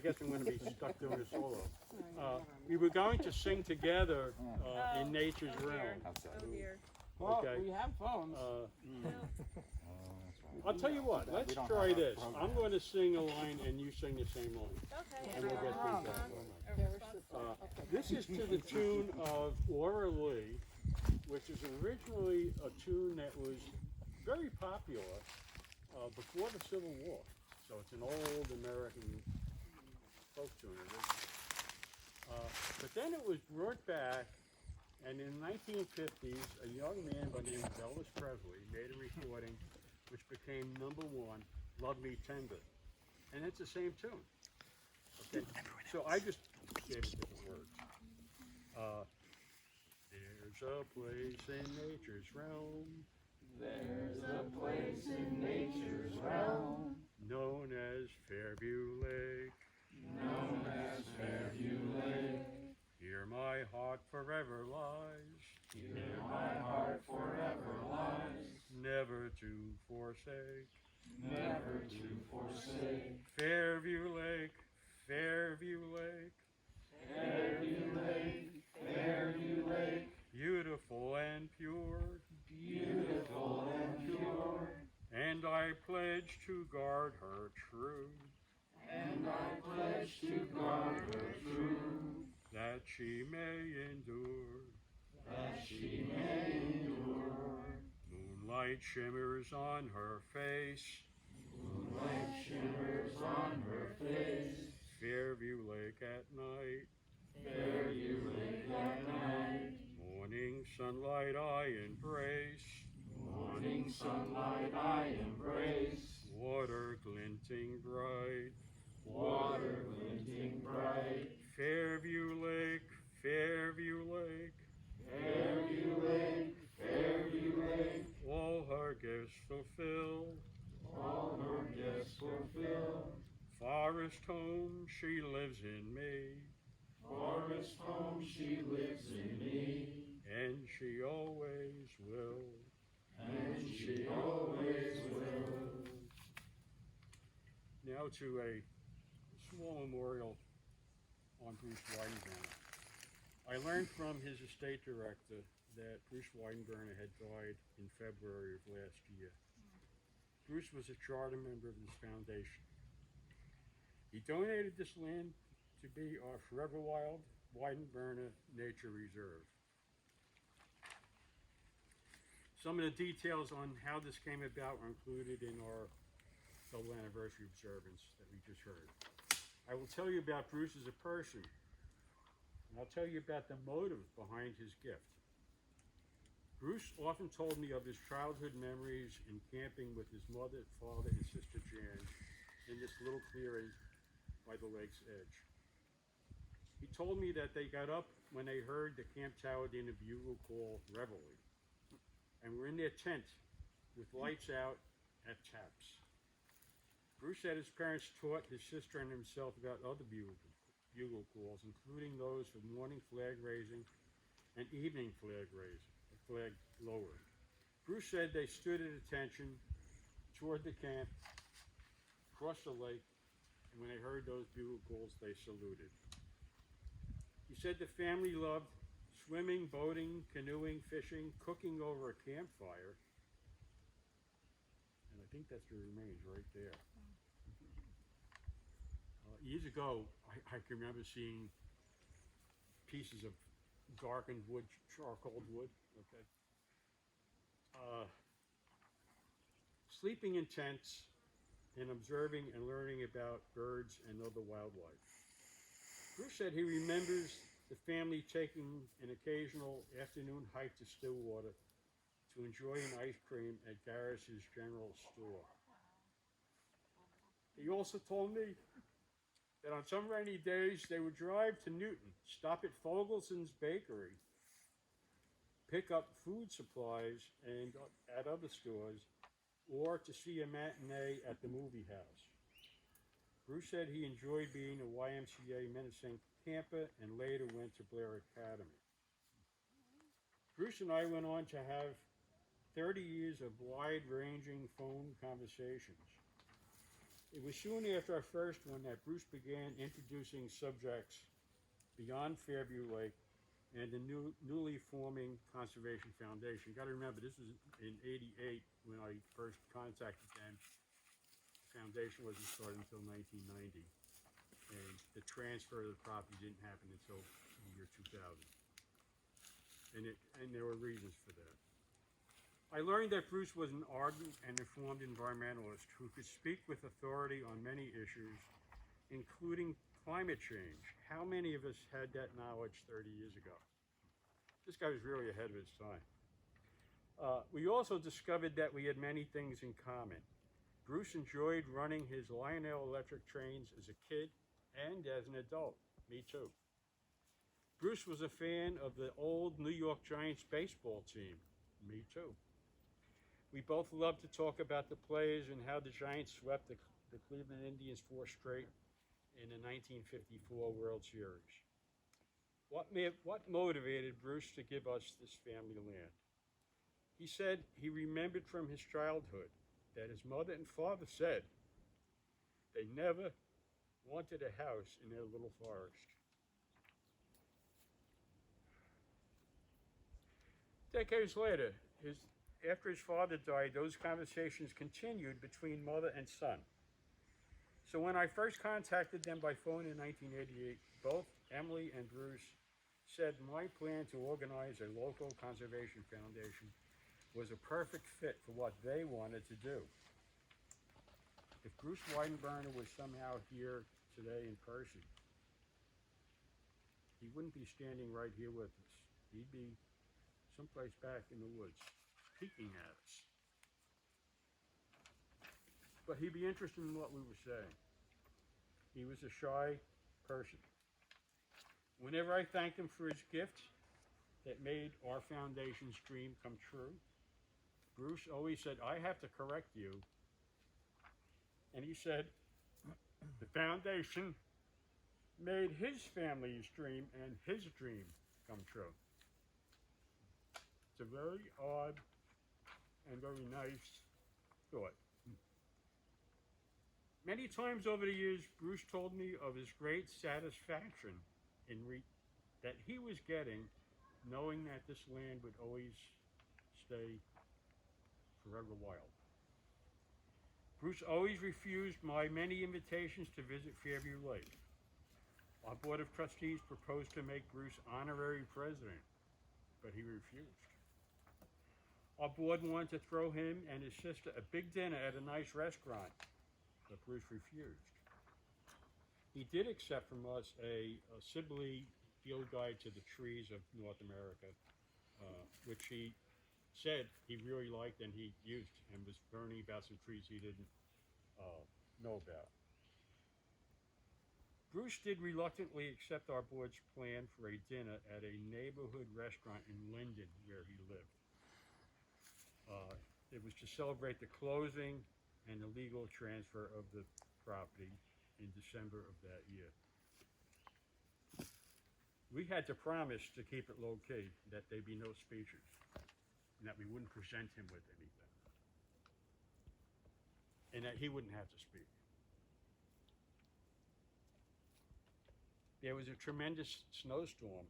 guess I'm going to be stuck doing a solo. We were going to sing together in nature's realm. Oh dear. Well, Okay. we have phones. I'll tell you what, let's try this. I'm going to sing a line and you sing the same line. Okay. And we'll get feedback. This is to the tune of Laura Lee, which is originally a tune that was very popular before the Civil War. So it's an old American folk tune. But then it was brought back, and in the 1950s, a young man by the name of Elvis Presley made a recording which became #1, Love Me Tender. And it's the same tune. Okay, so I just gave it different words. There's a place in nature's realm. There's a place in nature's realm Known as Fairview Lake. known as Fairview Lake. Here my heart forever lies. Here my heart forever lies, Never to forsake. never to forsake. Fairview Lake, Fairview Lake. Fairview Lake, Fairview Lake, Beautiful and pure. beautiful and pure. And I pledge to guard her true. And I pledge to guard her true, That she may endure. that she may endure. Moonlight shimmers on her face. Moonlight shimmers on her face. Fairview Lake at night. Fairview Lake at night. Morning sunlight I embrace. Morning sunlight I embrace. Water glinting bright. Water glinting bright. Fairview Lake, Fairview Lake. Fairview Lake, Fairview Lake. All her gifts fulfill. All her gifts fulfill. Forest home she lives in me. Forest home she lives in me. And she always will. And she always will. Now to a small memorial on Bruce Weidenburner. I learned from his estate director that Bruce Weidenburner had died in February of last year. Bruce was a charter member of this foundation. He donated this land to be our Forever Wild Weidenburner Nature Reserve. Some of the details on how this came about are included in our double anniversary observance that we just heard. I will tell you about Bruce as a person, and I'll tell you about the motive behind his gift. Bruce often told me of his childhood memories in camping with his mother, father, and sister Jan in this little clearing by the lake's edge. He told me that they got up when they heard the Camp Tawadena bugle call reveille, and were in their tent with lights out at taps. Bruce said his parents taught his sister and himself about other bugle calls, including those for morning flag raising and evening flag lowering. Bruce said they stood at attention toward the camp, across the lake, and when they heard those bugle calls, they saluted. He said the family loved swimming, boating, canoeing, fishing, cooking over a campfire, and I think that's the remains right there. Years ago, I can remember seeing pieces of darkened wood, charcoal wood, okay? Sleeping in tents and observing and learning about birds and other wildlife. Bruce said he remembers the family taking an occasional afternoon hike to Stillwater to enjoy an ice cream at Garris's General Store. He also told me that on some rainy days they would drive to Newton, stop at Fogelson's Bakery, pick up food supplies and at other stores, or to see a matinee at the movie house. Bruce said he enjoyed being a YMCA menacing camper and later went to Blair Academy. Bruce and I went on to have 30 years of wide-ranging phone conversations. It was soon after our first one that Bruce began introducing subjects beyond Fairview Lake and the newly forming Conservation Foundation. You got to remember, this was in '88 when I first contacted them. The foundation wasn't started until 1990, and the transfer of the property didn't happen until the year 2000. And there were reasons for that. I learned that Bruce was an ardent and informed environmentalist who could speak with authority on many issues, including climate change. How many of us had that knowledge 30 years ago? This guy was really ahead of his time. We also discovered that we had many things in common. Bruce enjoyed running his Lionel electric trains as a kid and as an adult. Me too. Bruce was a fan of the old New York Giants baseball team. Me too. We both loved to talk about the plays and how the Giants swept the Cleveland Indians 4 straight in the 1954 World Series. What motivated Bruce to give us this family land? He said he remembered from his childhood that his mother and father said they never wanted a house in their little forest. Decades later, after his father died, those conversations continued between mother and son. So when I first contacted them by phone in 1988, both Emily and Bruce said my plan to organize a local conservation foundation was a perfect fit for what they wanted to do. If Bruce Weidenberner was somehow here today in person, he wouldn't be standing right here with us. He'd be someplace back in the woods, peeking at us. But he'd be interested in what we were saying. He was a shy person. Whenever I thanked him for his gift that made our foundation's dream come true, Bruce always said, I have to correct you. And he said, the foundation made his family's dream and his dream come true. It's a very odd and very nice thought. Many times over the years, Bruce told me of his great satisfaction that he was getting knowing that this land would always stay forever wild. Bruce always refused my many invitations to visit Fairview Lake. Our Board of Trustees proposed to make Bruce honorary president, but he refused. Our board wanted to throw him and his sister a big dinner at a nice restaurant, but Bruce refused. He did accept from us a Sibley Field Guide to the Trees of North America, which he said he really liked and he used and was learning about some trees he didn't know about. Bruce did reluctantly accept our board's plan for a dinner at a neighborhood restaurant in Linden where he lived. It was to celebrate the closing and the legal transfer of the property in December of that year. We had to promise to keep it low-key, that there'd be no speeches, and that we wouldn't present him with anything, and that he wouldn't have to speak. There was a tremendous snowstorm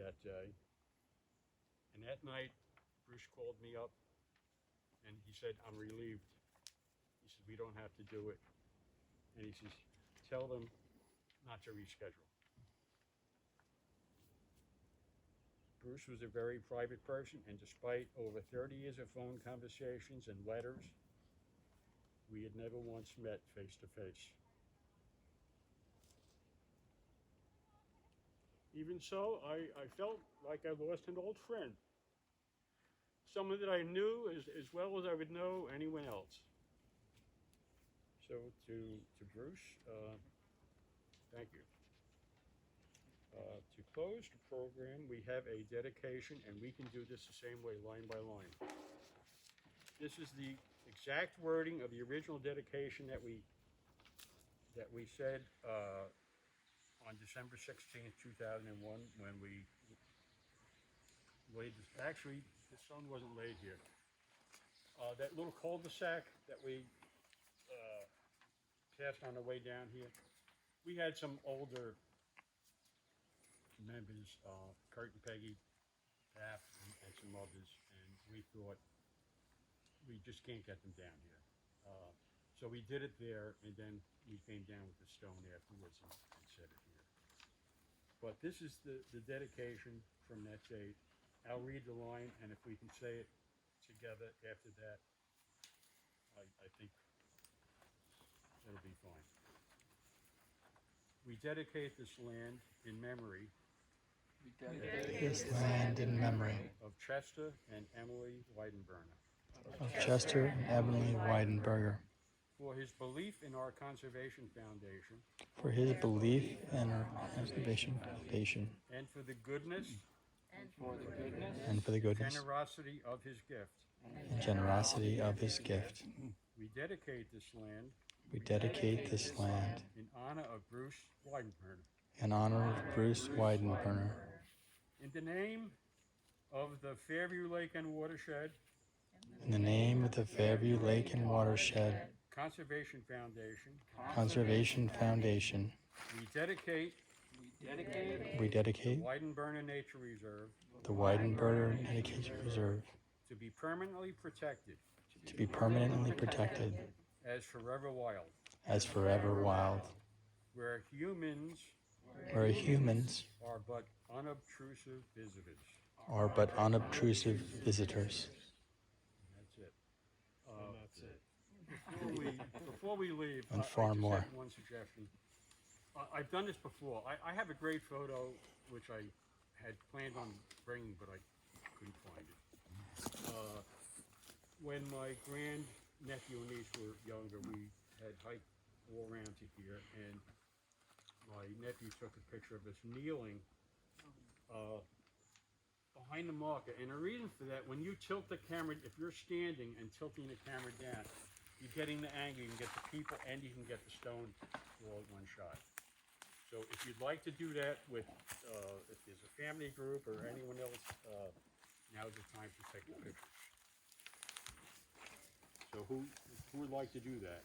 that day, and that night, Bruce called me up, and he said, I'm relieved. He said, we don't have to do it. And he says, tell them not to reschedule. Bruce was a very private person, and despite over 30 years of phone conversations and letters, we had never once met face to face. Even so, I felt like I lost an old friend, someone that I knew as well as I would know anyone else. So to Bruce, thank you. To close the program, we have a dedication, and we can do this the same way, line by line. This is the exact wording of the original dedication that we said on December 16th, 2001, when we laid this. Actually, the stone wasn't laid here. That little cul-de-sac that we passed on the way down here. We had some older members, Kurt and Peggy, Pap, and some others, and we thought we just can't get them down here. So we did it there, and then we came down with the stone afterwards and set it here. But this is the dedication from that date. I'll read the line, and if we can say it together after that, I think it'll be fine. We dedicate this land in memory This land in memory of Chester and Emily Weidenberner of Chester and Emily Weidenberger for his belief in our conservation foundation for his belief in our conservation foundation and for the goodness and for the goodness generosity of his gift. and generosity of his gift. We dedicate this land We dedicate this land in honor of Bruce Weidenberner. in honor of Bruce Weidenberger. In the name of the Fairview Lake and Watershed In the name of the Fairview Lake and Watershed Conservation Foundation, Conservation Foundation, we dedicate we dedicate Weidenberner Nature Reserve the Weidenberger Nature Reserve to be permanently protected to be permanently protected as forever wild, as forever wild, where humans where humans are but unobtrusive visitors. are but unobtrusive visitors. That's it. Before we leave, And I far just more. have one suggestion. I've done this before. I have a great photo which I had planned on bringing, but I couldn't find it. When my grandnephew and niece were younger, we had hiked all around to here, and my nephew took a picture of us kneeling behind the marker. And the reason for that, when you tilt the camera, if you're standing and tilting the camera down, you're getting the angle, you can get the people and you can get the stone all in one shot. So if you'd like to do that with, if there's a family group or anyone else, now's the time to take the pictures. So who would like to do that?